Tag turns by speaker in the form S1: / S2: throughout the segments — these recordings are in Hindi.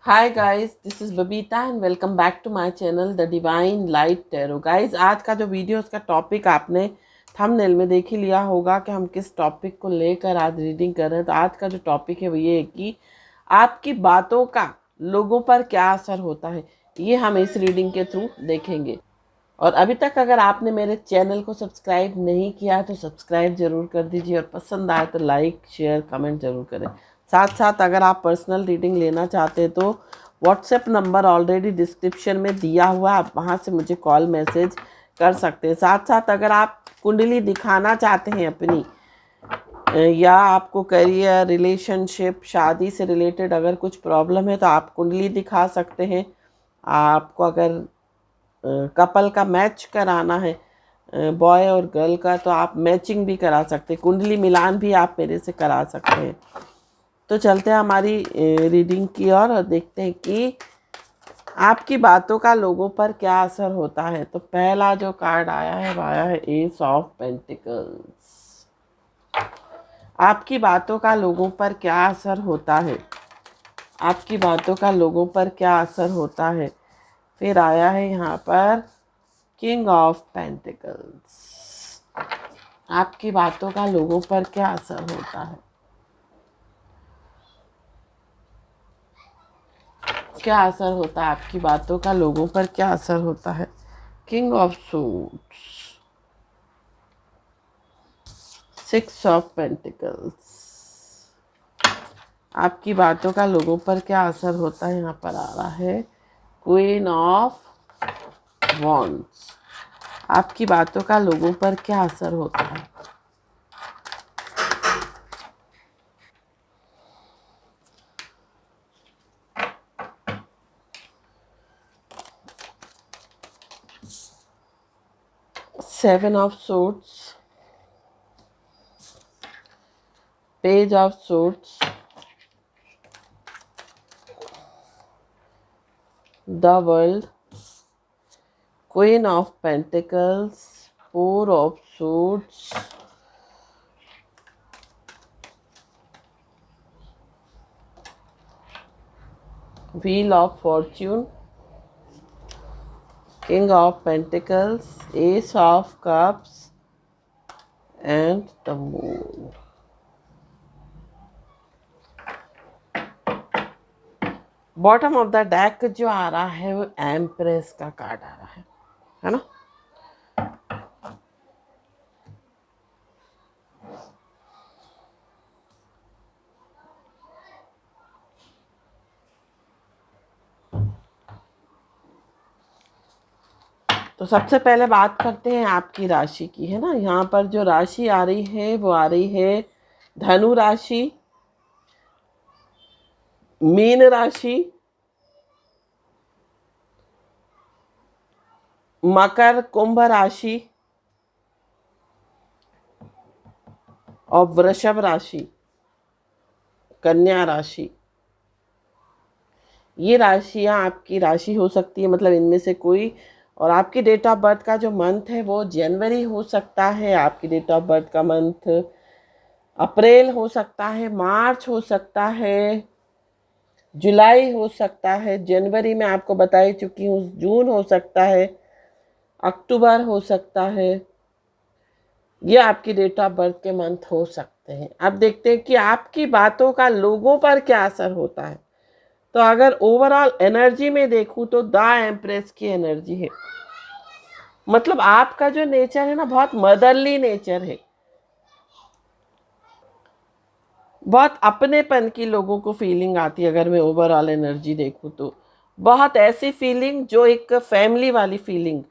S1: Hi guys, this is Babita and welcome back to my channel the divine light tarot. Guys, आज का जो वीडियो उसका टॉपिक आपने थंबनेल में देख ही लिया होगा कि हम किस टॉपिक को लेकर आज रीडिंग कर रहे हैं। तो आज का जो टॉपिक है वो ये है कि आपकी बातों का लोगों पर क्या असर होता है। ये हम इस रीडिंग के थ्रू देखेंगे। और अभी तक अगर आपने मेरे चैनल को सब्सक्राइब नहीं किया है तो सब्सक्राइब ज़रूर कर दीजिए और पसंद आए तो लाइक शेयर कमेंट ज़रूर करें। साथ साथ अगर आप पर्सनल रीडिंग लेना चाहते हैं तो व्हाट्सएप नंबर ऑलरेडी डिस्क्रिप्शन में दिया हुआ है, आप वहाँ से मुझे कॉल मैसेज कर सकते हैं। साथ साथ अगर आप कुंडली दिखाना चाहते हैं अपनी, या आपको करियर रिलेशनशिप शादी से रिलेटेड अगर कुछ प्रॉब्लम है तो आप कुंडली दिखा सकते हैं। आपको अगर कपल का मैच कराना है, बॉय और गर्ल का, तो आप मैचिंग भी करा सकते हैं, कुंडली मिलान भी आप मेरे से करा सकते हैं। तो चलते हैं हमारी रीडिंग की ओर और देखते हैं कि आपकी बातों का लोगों पर क्या असर होता है। तो पहला जो कार्ड आया है वो आया है एस ऑफ पेंटिकल्स। आपकी बातों का लोगों पर क्या असर होता है, आपकी बातों का लोगों पर क्या असर होता है। फिर आया है यहाँ पर किंग ऑफ पेंटिकल्स। आपकी बातों का लोगों पर क्या असर होता है, क्या असर होता है, आपकी बातों का लोगों पर क्या असर होता है। King of suits, six of pentacles. आपकी बातों का लोगों पर क्या असर होता है, यहाँ पर आ रहा है क्वीन ऑफ वॉन्ड्स। आपकी बातों का लोगों पर क्या असर होता है। Seven of suits, page of suits, the world, queen of pentacles, four of suits, wheel of Fortune, king of pentacles, S of cups and the moon. Bottom of the deck जो आ रहा है वो एम्प्रेस का कार्ड आ रहा है ना। तो सबसे पहले बात करते हैं आपकी राशि की, है ना। यहाँ पर जो राशि आ रही है वो आ रही है धनु राशि, मीन राशि, मकर कुंभ राशि और वृषभ राशि, कन्या राशि। ये राशियां आपकी राशि हो सकती है, मतलब इनमें से कोई। और आपकी डेट ऑफ बर्थ का जो मंथ है वो जनवरी हो सकता है, आपकी डेट ऑफ बर्थ का मंथ अप्रैल हो सकता है, मार्च हो सकता है, जुलाई हो सकता है, जनवरी में आपको बता ही चुकी हूँ, जून हो सकता है, अक्टूबर हो सकता है। ये आपकी डेट ऑफ बर्थ के मंथ हो सकते हैं। अब देखते हैं कि आपकी बातों का लोगों पर क्या असर होता है। तो अगर ओवरऑल एनर्जी में देखूं तो द एम्प्रेस की एनर्जी है, मतलब आपका जो नेचर है ना बहुत मदरली नेचर है, बहुत अपनेपन की लोगों को फीलिंग आती है। अगर मैं ओवरऑल एनर्जी देखूं तो बहुत ऐसी फीलिंग जो एक फैमिली वाली फीलिंग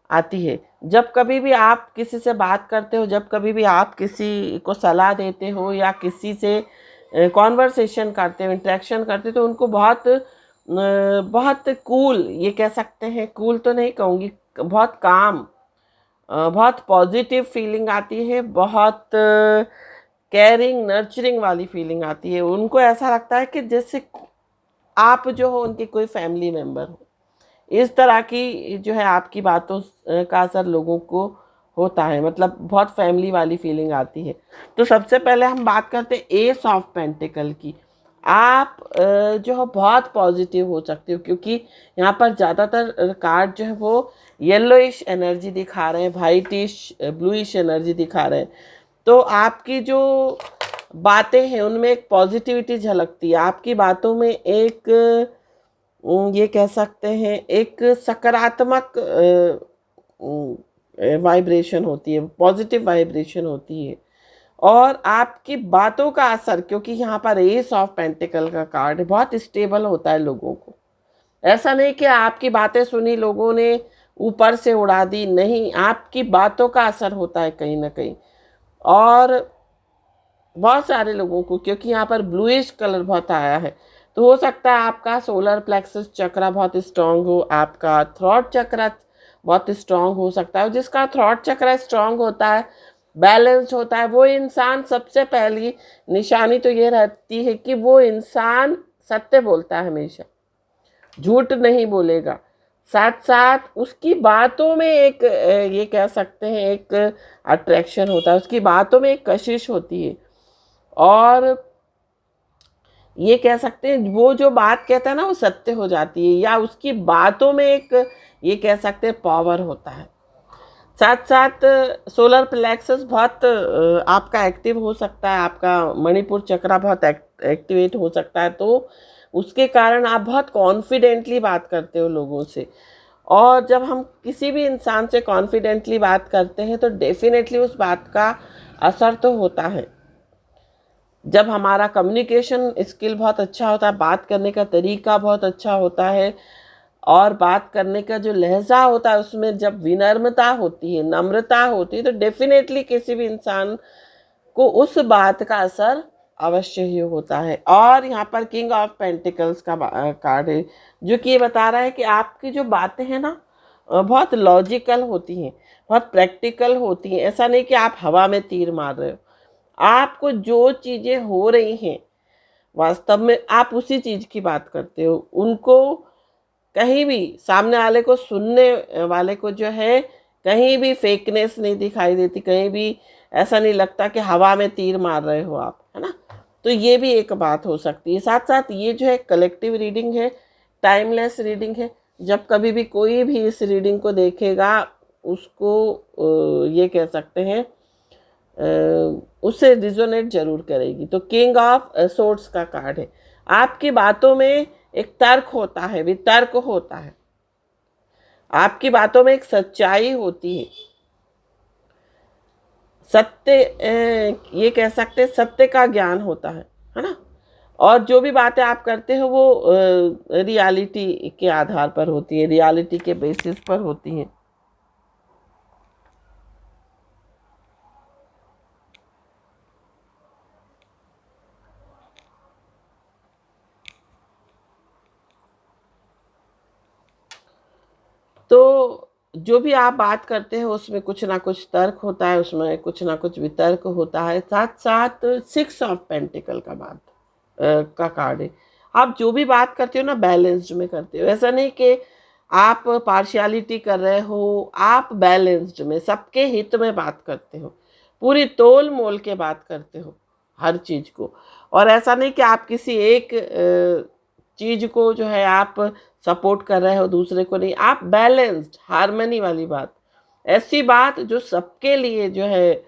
S1: आती है। जब कभी भी आप किसी से बात करते हो, जब कभी भी आप किसी को सलाह देते हो या किसी से कॉन्वर्सेशन करते हो, इंटरेक्शन करते हो, तो उनको बहुत कूल, ये कह सकते हैं, कूल तो नहीं कहूँगी, बहुत काम, बहुत पॉजिटिव फीलिंग आती है, बहुत केयरिंग नर्चरिंग वाली फीलिंग आती है। उनको ऐसा लगता है कि जैसे आप जो हो उनके कोई फैमिली मेम्बर हो। इस तरह की जो है आपकी बातों का असर लोगों को होता है, मतलब बहुत फैमिली वाली फीलिंग आती है। तो सबसे पहले हम बात करते हैं एस ऑफ पेंटिकल की। आप जो है बहुत पॉजिटिव हो सकते हो, क्योंकि यहाँ पर ज़्यादातर कार्ड जो है वो येलोइश एनर्जी दिखा रहे हैं, वाइटिश ब्लूइश एनर्जी दिखा रहे हैं। तो आपकी जो बातें हैं उनमें एक पॉजिटिविटी झलकती है, आपकी बातों में एक ये कह सकते हैं एक सकारात्मक वाइब्रेशन होती है, पॉजिटिव वाइब्रेशन होती है। और आपकी बातों का असर, क्योंकि यहाँ पर एस ऑफ पेंटिकल का कार्ड है, बहुत स्टेबल होता है लोगों को। ऐसा नहीं कि आपकी बातें सुनी लोगों ने ऊपर से उड़ा दी, नहीं, आपकी बातों का असर होता है कहीं ना कहीं। और बहुत सारे लोगों को, क्योंकि यहाँ पर ब्लूइश कलर बहुत आया है, तो हो सकता है आपका सोलर प्लेक्सस चक्रा बहुत स्ट्रांग हो, आपका थ्रॉट चक्रा बहुत स्ट्रांग हो सकता है। जिसका थ्रॉट चक्रा स्ट्रांग होता है, बैलेंस्ड होता है, वो इंसान सबसे पहली निशानी तो ये रहती है कि वो इंसान सत्य बोलता है, हमेशा झूठ नहीं बोलेगा। साथ साथ उसकी बातों में एक ये कह सकते हैं एक अट्रैक्शन होता है, उसकी बातों में एक कशिश होती है। और ये कह सकते हैं वो जो बात कहता है ना वो सत्य हो जाती है, या उसकी बातों में एक ये कह सकते हैं पावर होता है। साथ साथ सोलर प्लेक्सस बहुत आपका एक्टिव हो सकता है, आपका मणिपुर चक्रा बहुत एक्टिवेट हो सकता है, तो उसके कारण आप बहुत कॉन्फिडेंटली बात करते हो लोगों से। और जब हम किसी भी इंसान से कॉन्फिडेंटली बात करते हैं तो डेफिनेटली उस बात का असर तो होता है। जब हमारा कम्युनिकेशन स्किल बहुत अच्छा होता है, बात करने का तरीका बहुत अच्छा होता है, और बात करने का जो लहजा होता है उसमें जब विनम्रता होती है, नम्रता होती है, तो डेफिनेटली किसी भी इंसान को उस बात का असर अवश्य ही होता है। और यहाँ पर किंग ऑफ पेंटिकल्स का कार्ड है, जो कि ये बता रहा है कि आपकी जो बातें हैं ना बहुत लॉजिकल होती हैं, बहुत प्रैक्टिकल होती हैं। ऐसा नहीं कि आप हवा में तीर मार रहे हो, आपको जो चीज़ें हो रही हैं वास्तव में आप उसी चीज़ की बात करते हो। उनको कहीं भी सामने वाले को, सुनने वाले को जो है कहीं भी फेकनेस नहीं दिखाई देती, कहीं भी ऐसा नहीं लगता कि हवा में तीर मार रहे हो आप, है ना। तो ये भी एक बात हो सकती है। साथ साथ ये जो है कलेक्टिव रीडिंग है, टाइमलेस रीडिंग है। जब कभी भी कोई भी इस रीडिंग को देखेगा उसको ये कह सकते हैं उससे रिजोनेट जरूर करेगी। तो किंग ऑफ सोर्ड्स का कार्ड है, आपकी बातों में एक तर्क होता है, वितर्क होता है, आपकी बातों में एक सच्चाई होती है, सत्य ये कह सकते हैं सत्य का ज्ञान होता है ना। और जो भी बातें आप करते हो वो रियलिटी के आधार पर होती है, रियलिटी के बेसिस पर होती हैं। तो जो भी आप बात करते हो उसमें कुछ ना कुछ तर्क होता है, उसमें कुछ ना कुछ वितर्क होता है। साथ साथ सिक्स ऑफ पेंटिकल का बात का कार्ड है, आप जो भी बात करते हो ना बैलेंस्ड में करते हो। ऐसा नहीं कि आप पार्शियलिटी कर रहे हो, आप बैलेंस्ड में सबके हित में बात करते हो, पूरी तोल मोल के बात करते हो हर चीज़ को। और ऐसा नहीं कि आप किसी एक चीज़ को जो है आप सपोर्ट कर रहे हो, दूसरे को नहीं। आप बैलेंस्ड हार्मनी वाली बात, ऐसी बात जो सबके लिए जो है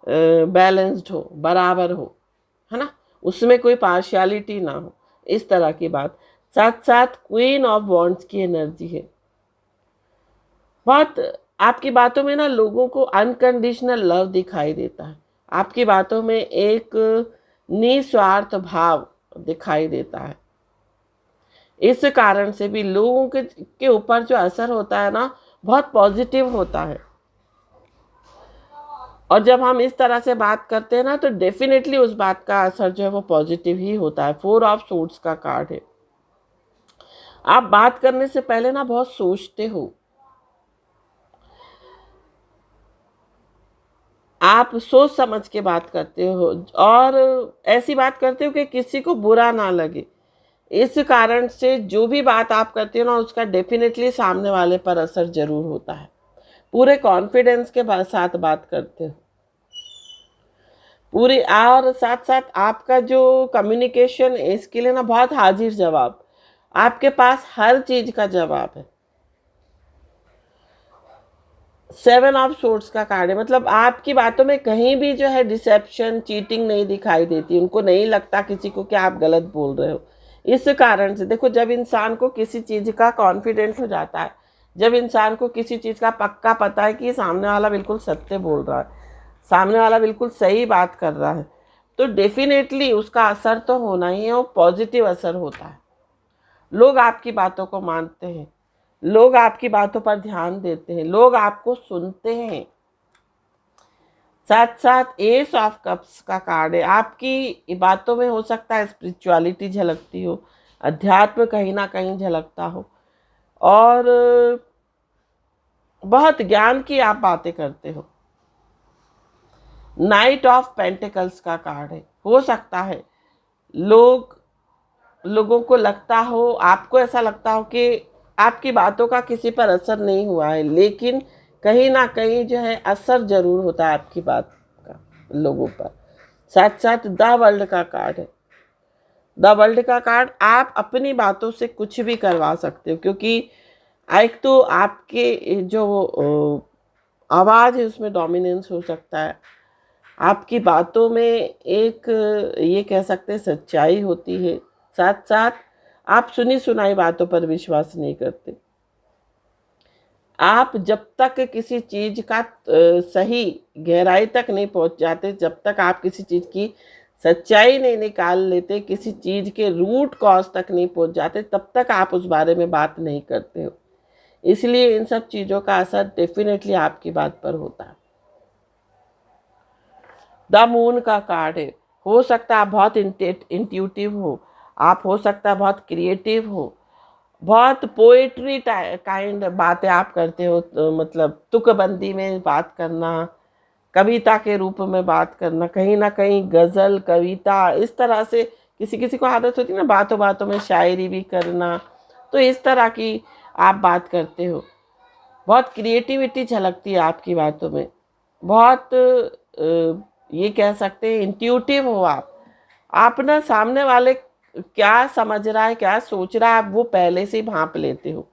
S1: बैलेंस्ड हो, बराबर हो, है ना, उसमें कोई पार्शियलिटी ना हो, इस तरह की बात। साथ साथ क्वीन ऑफ वॉन्ड्स की एनर्जी है, बहुत आपकी बातों में ना लोगों को अनकंडीशनल लव दिखाई देता है, आपकी बातों में एक निस्वार्थ भाव दिखाई देता है। इस कारण से भी लोगों के ऊपर जो असर होता है ना बहुत पॉजिटिव होता है। और जब हम इस तरह से बात करते हैं ना तो डेफिनेटली उस बात का असर जो है वो पॉजिटिव ही होता है। फोर ऑफ सूट्स का कार्ड है, आप बात करने से पहले ना बहुत सोचते हो, आप सोच समझ के बात करते हो, और ऐसी बात करते हो कि किसी को बुरा ना लगे। इस कारण से जो भी बात आप करते हो ना उसका डेफिनेटली सामने वाले पर असर जरूर होता है, पूरे कॉन्फिडेंस के साथ बात करते हो। पूरी। और साथ साथ आपका जो कम्युनिकेशन इसके लिए ना बहुत हाजिर जवाब, आपके पास हर चीज का जवाब है। 7 ऑफ सोर्ड्स का कार्ड है, मतलब आपकी बातों में कहीं भी जो है डिसेप्शन, चीटिंग नहीं दिखाई देती। उनको नहीं लगता किसी को कि आप गलत बोल रहे हो। इस कारण से देखो, जब इंसान को किसी चीज का कॉन्फिडेंट हो जाता है, जब इंसान को किसी चीज का पक्का पता है कि सामने वाला बिल्कुल सत्य बोल रहा है, सामने वाला बिल्कुल सही बात कर रहा है, तो डेफिनेटली उसका असर तो होना ही है, वो पॉजिटिव असर होता है। लोग आपकी बातों को मानते हैं, लोग आपकी बातों पर ध्यान देते हैं, लोग आपको सुनते हैं। साथ साथ एस ऑफ कप्स का कार्ड है। आपकी बातों में हो सकता है स्पिरिचुअलिटी झलकती हो, अध्यात्म कहीं ना कहीं झलकता हो, और बहुत ज्ञान की आप बातें करते हो। नाइट ऑफ पेंटिकल्स का कार्ड है। हो सकता है लोगों को लगता हो, आपको ऐसा लगता हो कि आपकी बातों का किसी पर असर नहीं हुआ है, लेकिन कहीं ना कहीं जो है असर जरूर होता है आपकी बात का लोगों पर। साथ साथ द वर्ल्ड का कार्ड है। द वर्ल्ड का कार्ड, आप अपनी बातों से कुछ भी करवा सकते हो, क्योंकि एक तो आपके जो आवाज़ है उसमें डोमिनेंस हो सकता है, आपकी बातों में एक ये कह सकते हैं सच्चाई होती है। साथ साथ आप सुनी सुनाई बातों पर विश्वास नहीं करते। आप जब तक किसी चीज का सही गहराई तक नहीं पहुंच जाते, जब तक आप किसी चीज की सच्चाई नहीं निकाल लेते, किसी चीज के रूट कॉज तक नहीं पहुंच जाते, तब तक आप उस बारे में बात नहीं करते हो। इसलिए इन सब चीजों का असर डेफिनेटली आपकी बात पर होता है। द मून का कार्ड है। हो सकता है आप बहुत इंट्यूटिव हो, आप हो सकता है बहुत क्रिएटिव हो, बहुत पोएट्री काइंड बातें आप करते हो, तो मतलब तुकबंदी में बात करना, कविता के रूप में बात करना, कहीं ना कहीं गज़ल, कविता, इस तरह से किसी किसी को आदत होती है ना बातों बातों में शायरी भी करना, तो इस तरह की आप बात करते हो। बहुत क्रिएटिविटी झलकती है आपकी बातों में, बहुत ये कह सकते हैं इंट्यूटिव हो आप ना सामने वाले क्या समझ रहा है, क्या सोच रहा है, आप वो पहले से ही भांप लेते हो।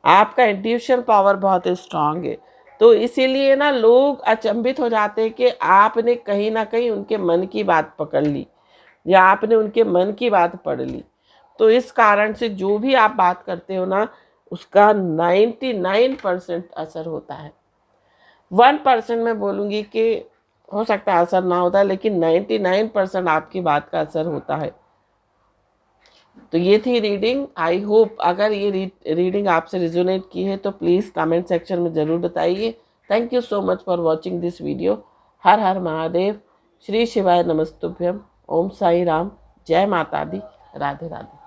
S1: आपका इंट्यूशन पावर बहुत स्ट्रांग है, तो इसीलिए ना लोग अचंभित हो जाते हैं कि आपने कहीं ना कहीं उनके मन की बात पकड़ ली, या आपने उनके मन की बात पढ़ ली। तो इस कारण से जो भी आप बात करते हो ना, उसका 99% असर होता है। 1% मैं बोलूँगी कि हो सकता है असर ना होता है, लेकिन 99% आपकी बात का असर होता है। तो ये थी रीडिंग। आई होप अगर ये रीडिंग आपसे रिजोनेट की है तो प्लीज़ कमेंट सेक्शन में ज़रूर बताइए। Thank you so much for watching this video. हर हर महादेव। श्री शिवाय नमस्तुभ्यम। ओम साई राम। जय माता दी। राधे राधे।